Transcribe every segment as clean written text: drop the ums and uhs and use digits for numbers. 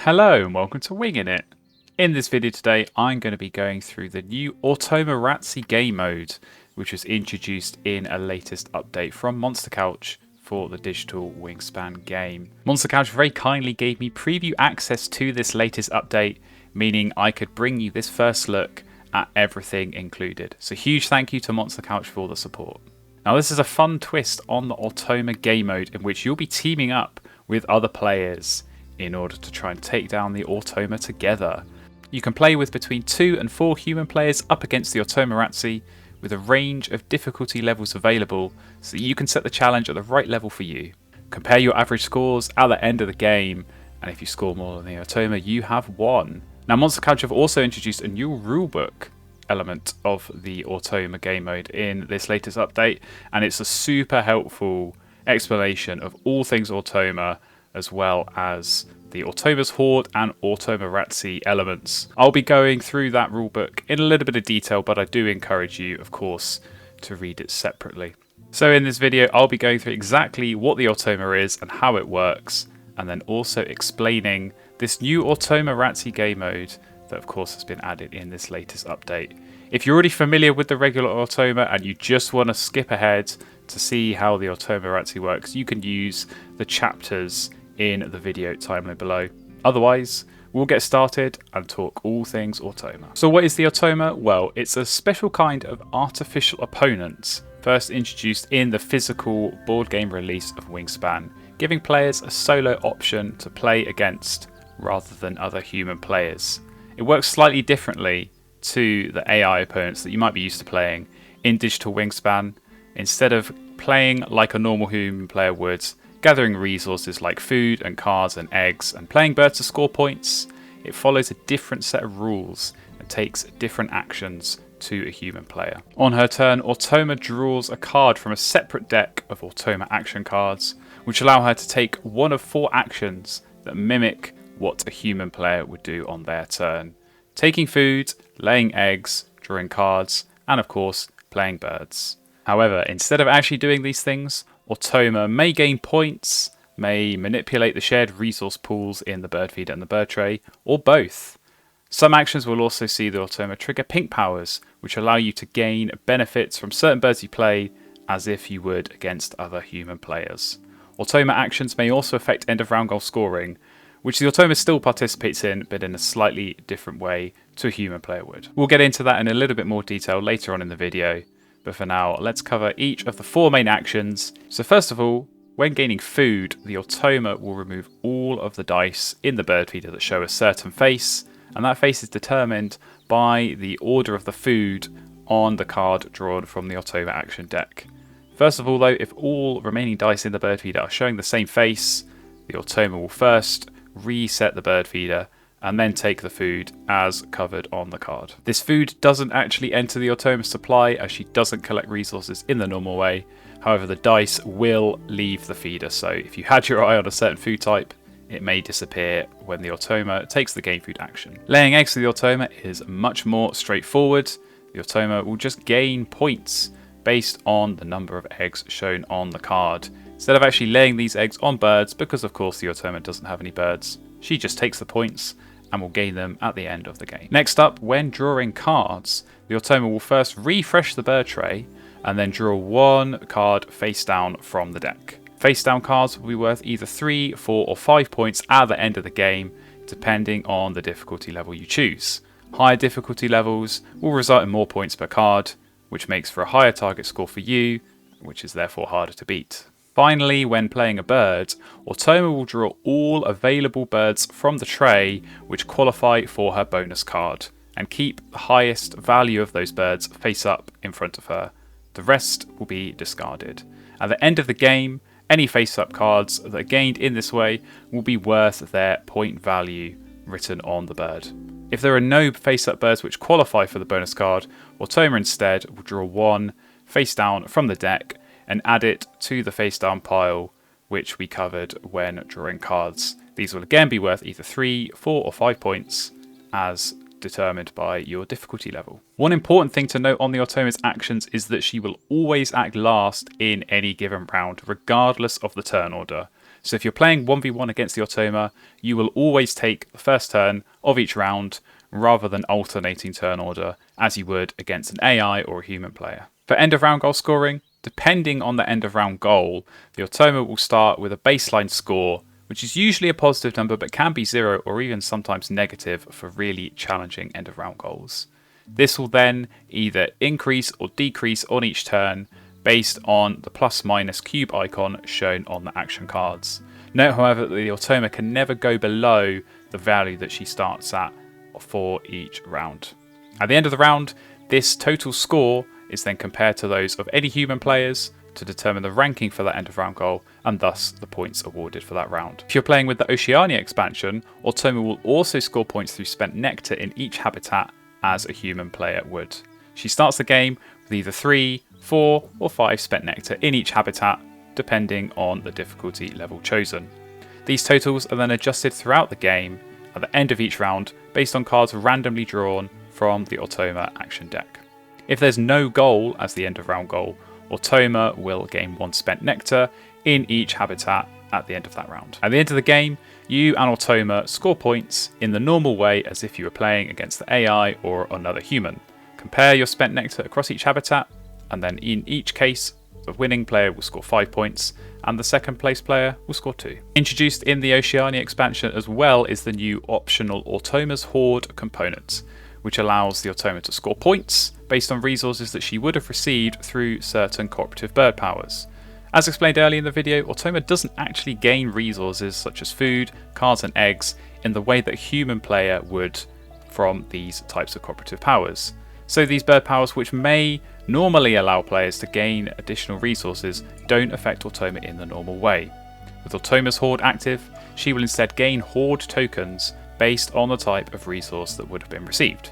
Hello and welcome to Wingin It. In this video today I'm going to be going through the new Automarazzi game mode, which was introduced in a latest update from Monster Couch for the digital Wingspan game. Monster Couch very kindly gave me preview access to this latest update, meaning I could bring you this first look at everything included. So huge thank you to Monster Couch for all the support. Now this is a fun twist on the Automa game mode in which you'll be teaming up with other players in order to try and take down the Automa together. You can play with between 2 and 4 human players up against the Automarazzi with a range of difficulty levels available so that you can set the challenge at the right level for you. Compare your average scores at the end of the game, and if you score more than the Automa, you have won. Now Monster Couch have also introduced a new rulebook element of the Automa game mode in this latest update, and it's a super helpful explanation of all things Automa, as well as the Automa's Hoard and Automarazzi elements. I'll be going through that rulebook in a little bit of detail, but I do encourage you, of course, to read it separately. So in this video, I'll be going through exactly what the Automa is and how it works, and then also explaining this new Automarazzi game mode that, of course, has been added in this latest update. If you're already familiar with the regular Automa and you just want to skip ahead to see how the Automarazzi works, you can use the chapters in the video timeline below. Otherwise, we'll get started and talk all things Automa. So what is the Automa? Well, it's a special kind of artificial opponent, first introduced in the physical board game release of Wingspan, giving players a solo option to play against rather than other human players. It works slightly differently to the AI opponents that you might be used to playing in digital Wingspan. Instead of playing like a normal human player would, gathering resources like food and cards and eggs and playing birds to score points, it follows a different set of rules and takes different actions to a human player. On her turn, Automa draws a card from a separate deck of Automa action cards, which allow her to take one of 4 actions that mimic what a human player would do on their turn: taking food, laying eggs, drawing cards, and of course, playing birds. However, instead of actually doing these things, Automa may gain points, may manipulate the shared resource pools in the bird feeder and the bird tray, or both. Some actions will also see the Automa trigger pink powers, which allow you to gain benefits from certain birds you play as if you would against other human players. Automa actions may also affect end of round goal scoring, which the Automa still participates in, but in a slightly different way to a human player would. We'll get into that in a little bit more detail later on in the video. But for now, let's cover each of the 4 main actions. So first of all, when gaining food, the Automa will remove all of the dice in the bird feeder that show a certain face, and that face is determined by the order of the food on the card drawn from the Automa action deck. First of all though, if all remaining dice in the bird feeder are showing the same face, the Automa will first reset the bird feeder and then take the food as covered on the card. This food doesn't actually enter the Automa's supply as she doesn't collect resources in the normal way. However, the dice will leave the feeder, so if you had your eye on a certain food type, it may disappear when the Automa takes the gain food action. Laying eggs to the Automa is much more straightforward. The Automa will just gain points based on the number of eggs shown on the card. Instead of actually laying these eggs on birds, because of course the Automa doesn't have any birds, she just takes the points and will gain them at the end of the game. Next up, when drawing cards, the Automa will first refresh the bird tray and then draw 1 card face down from the deck. Face down cards will be worth either 3, 4 or 5 points at the end of the game, depending on the difficulty level you choose. Higher difficulty levels will result in more points per card, which makes for a higher target score for you, which is therefore harder to beat. Finally, when playing a bird, Automa will draw all available birds from the tray which qualify for her bonus card, and keep the highest value of those birds face up in front of her. The rest will be discarded. At the end of the game, any face up cards that are gained in this way will be worth their point value written on the bird. If there are no face up birds which qualify for the bonus card, Automa instead will draw 1 face down from the deck and add it to the face down pile, which we covered when drawing cards. These will again be worth either 3, 4 or 5 points as determined by your difficulty level. One important thing to note on the Automa's actions is that she will always act last in any given round, regardless of the turn order. So if you're playing 1v1 against the Automa, you will always take the first turn of each round rather than alternating turn order as you would against an AI or a human player. For end of round goal scoring, depending on the end of round goal, the Automa will start with a baseline score, which is usually a positive number but can be 0 or even sometimes negative for really challenging end of round goals. This will then either increase or decrease on each turn based on the plus minus cube icon shown on the action cards. Note, however, that the Automa can never go below the value that she starts at for each round. At the end of the round, this total score is then compared to those of any human players to determine the ranking for that end of round goal and thus the points awarded for that round. If you're playing with the Oceania expansion, Automa will also score points through spent nectar in each habitat as a human player would. She starts the game with either 3, 4 or 5 spent nectar in each habitat depending on the difficulty level chosen. These totals are then adjusted throughout the game at the end of each round based on cards randomly drawn from the Automa action deck. If there's no goal as the end of round goal, Automa will gain 1 spent nectar in each habitat at the end of that round. At the end of the game, you and Automa score points in the normal way as if you were playing against the AI or another human. Compare your spent nectar across each habitat, and then in each case, the winning player will score 5 points and the second place player will score 2. Introduced in the Oceania expansion as well is the new optional Automa's Hoard component, which allows the Automa to score points based on resources that she would have received through certain cooperative bird powers. As explained earlier in the video, Automa doesn't actually gain resources such as food, cards and eggs in the way that a human player would from these types of cooperative powers. So these bird powers, which may normally allow players to gain additional resources, don't affect Automa in the normal way. With Automa's Hoard active, she will instead gain Hoard tokens based on the type of resource that would have been received.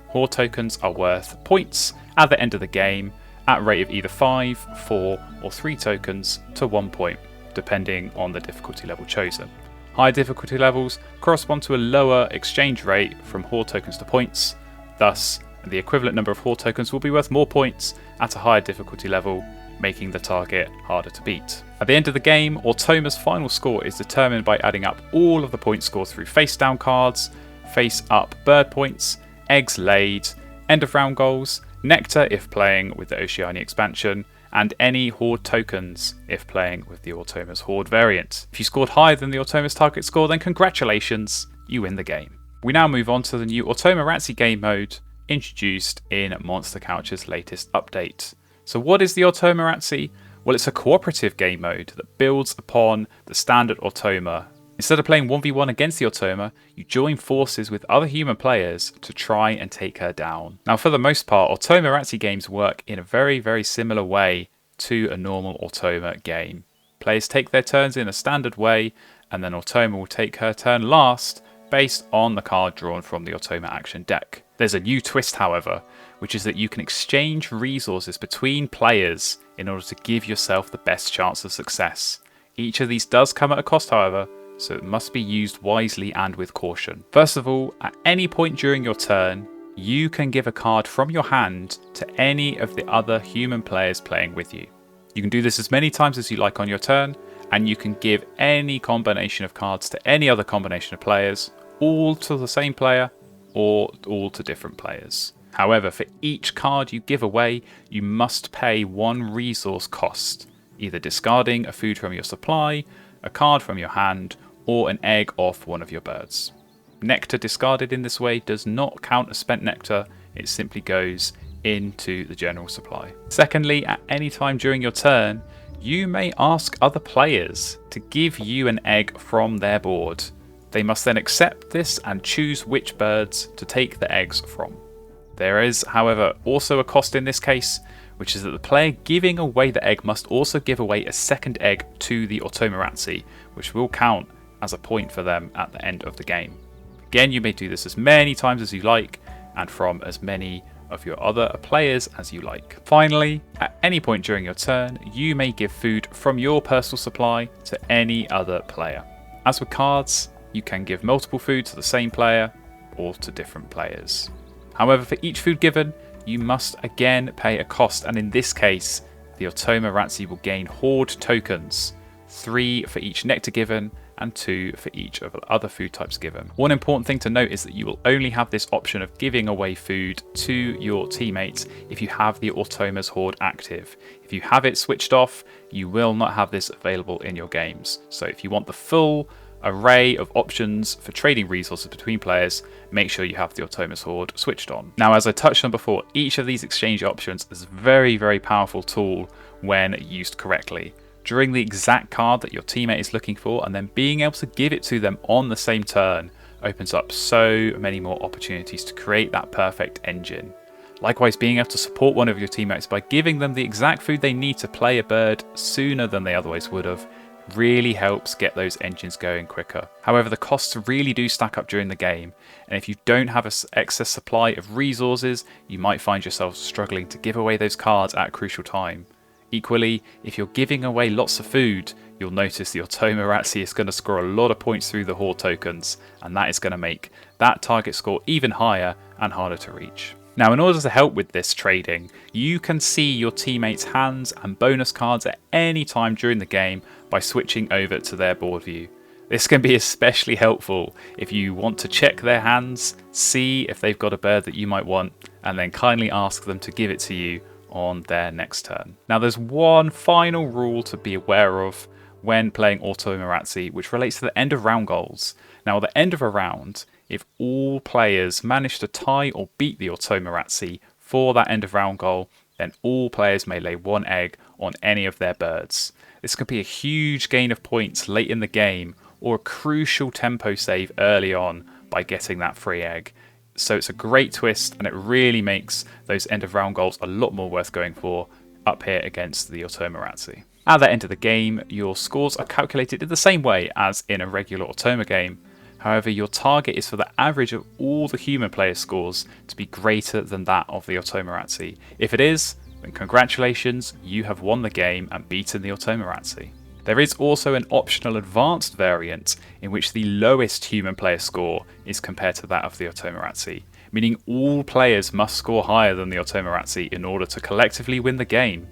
Hoard tokens are worth points at the end of the game at a rate of either 5, 4 or 3 tokens to 1 point, depending on the difficulty level chosen. Higher difficulty levels correspond to a lower exchange rate from Hoard tokens to points, thus the equivalent number of Hoard tokens will be worth more points at a higher difficulty level, making the target harder to beat. At the end of the game, Automa's final score is determined by adding up all of the points scored through face down cards, face up bird points, eggs laid, end of round goals, nectar if playing with the Oceania expansion, and any Hoard tokens if playing with the Automa's Hoard variant. If you scored higher than the Automa's target score, then congratulations, you win the game. We now move on to the new Automarazzi game mode introduced in Monster Couch's latest update. So what is the Automarazzi? Well, it's a cooperative game mode that builds upon the standard Automa. Instead of playing 1v1 against the Automa, you join forces with other human players to try and take her down. Now, for the most part, Automarazzi games work in a very similar way to a normal Automa game. Players take their turns in a standard way, and then Automa will take her turn last based on the card drawn from the Automa action deck. There's a new twist, however, which is that you can exchange resources between players in order to give yourself the best chance of success. Each of these does come at a cost, however, so it must be used wisely and with caution. First of all, at any point during your turn, you can give a card from your hand to any of the other human players playing with you. You can do this as many times as you like on your turn, and you can give any combination of cards to any other combination of players, all to the same player or all to different players. However, for each card you give away, you must pay 1 resource cost, either discarding a food from your supply, a card from your hand, or an egg off one of your birds. Nectar discarded in this way does not count as spent nectar, it simply goes into the general supply. Secondly, at any time during your turn, you may ask other players to give you an egg from their board. They must then accept this and choose which birds to take the eggs from. There is, however, also a cost in this case, which is that the player giving away the egg must also give away a second egg to the Automarazzi, which will count as a point for them at the end of the game. Again, you may do this as many times as you like, and from as many of your other players as you like. Finally, at any point during your turn, you may give food from your personal supply to any other player. As with cards, you can give multiple food to the same player or to different players. However, for each food given, you must again pay a cost, and in this case, the Automarazzi will gain Hoard tokens 3 for each nectar given, and 2 for each of the other food types given. One important thing to note is that you will only have this option of giving away food to your teammates if you have the Automa's Hoard active. If you have it switched off, you will not have this available in your games. So if you want the full array of options for trading resources between players, make sure you have the Automa's Hoard switched on. Now, as I touched on before, each of these exchange options is a very, very powerful tool when used correctly. Drawing the exact card that your teammate is looking for and then being able to give it to them on the same turn opens up so many more opportunities to create that perfect engine. Likewise, being able to support one of your teammates by giving them the exact food they need to play a bird sooner than they otherwise would have really helps get those engines going quicker. However, the costs really do stack up during the game, and if you don't have an excess supply of resources, you might find yourself struggling to give away those cards at a crucial time. Equally, if you're giving away lots of food, you'll notice the Automarazzi is going to score a lot of points through the Hoard tokens, and that is going to make that target score even higher and harder to reach. Now, in order to help with this trading, you can see your teammates' hands and bonus cards at any time during the game by switching over to their board view. This can be especially helpful if you want to check their hands, see if they've got a bird that you might want, and then kindly ask them to give it to you on their next turn. Now, there's one final rule to be aware of when playing Automarazzi, which relates to the end of round goals. Now, at the end of a round, if all players manage to tie or beat the Automarazzi for that end of round goal, then all players may lay 1 egg on any of their birds. This can be a huge gain of points late in the game or a crucial tempo save early on by getting that free egg. So it's a great twist, and it really makes those end of round goals a lot more worth going for up here against the Automarazzi. At the end of the game, your scores are calculated in the same way as in a regular Automa game. However, your target is for the average of all the human player scores to be greater than that of the Automarazzi. If it is, then congratulations, you have won the game and beaten the Automarazzi. There is also an optional advanced variant in which the lowest human player score is compared to that of the Automarazzi, meaning all players must score higher than the Automarazzi in order to collectively win the game.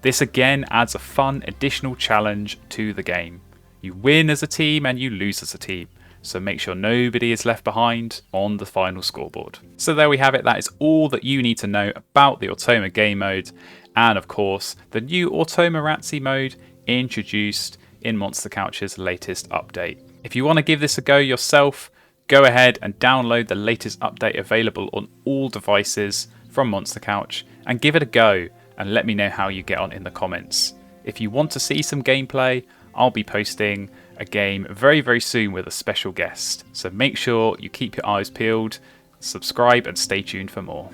This again adds a fun additional challenge to the game. You win as a team and you lose as a team, so make sure nobody is left behind on the final scoreboard. So there we have it, that is all that you need to know about the Automa game mode, and of course the new Automarazzi mode introduced in Monster Couch's latest update. If you want to give this a go yourself, go ahead and download the latest update available on all devices from Monster Couch and give it a go and let me know how you get on in the comments. If you want to see some gameplay, I'll be posting a game very, very soon with a special guest, so make sure you keep your eyes peeled, subscribe and stay tuned for more.